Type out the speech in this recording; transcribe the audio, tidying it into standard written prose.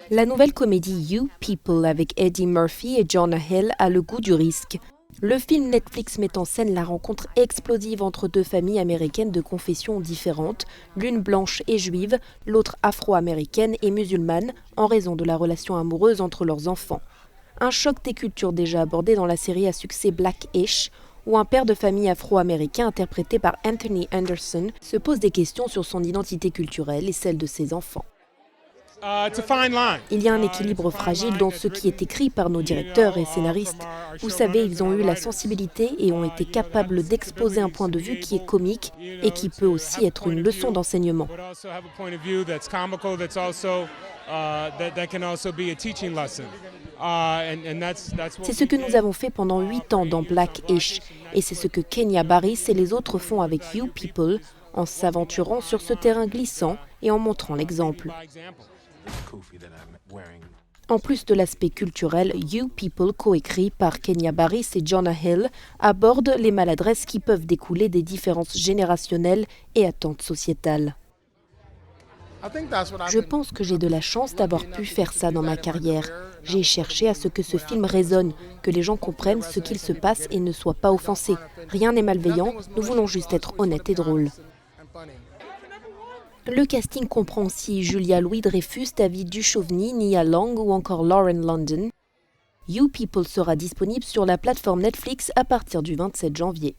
La nouvelle comédie You People avec Eddie Murphy et Jonah Hill a le goût du risque. Le film Netflix met en scène la rencontre explosive entre deux familles américaines de confessions différentes, l'une blanche et juive, l'autre afro-américaine et musulmane, en raison de la relation amoureuse entre leurs enfants. Un choc des cultures déjà abordé dans la série à succès Black-ish, où un père de famille afro-américain interprété par Anthony Anderson se pose des questions sur son identité culturelle et celle de ses enfants. Il y a un équilibre fragile dans ce qui est écrit par nos directeurs et scénaristes. Vous savez, ils ont eu la sensibilité et ont été capables d'exposer un point de vue qui est comique et qui peut aussi être une leçon d'enseignement. C'est ce que nous avons fait pendant 8 ans dans Black-ish et c'est ce que Kenya Barris et les autres font avec You People en s'aventurant sur ce terrain glissant et en montrant l'exemple. En plus de l'aspect culturel, You People, coécrit par Kenya Barris et Jonah Hill, aborde les maladresses qui peuvent découler des différences générationnelles et attentes sociétales. Je pense que j'ai de la chance d'avoir pu faire ça dans ma carrière. J'ai cherché à ce que ce film résonne, que les gens comprennent ce qu'il se passe et ne soient pas offensés. Rien n'est malveillant, nous voulons juste être honnêtes et drôles. Le casting comprend aussi Julia Louis-Dreyfus, David Duchovny, Nia Long ou encore Lauren London. You People sera disponible sur la plateforme Netflix à partir du 27 janvier.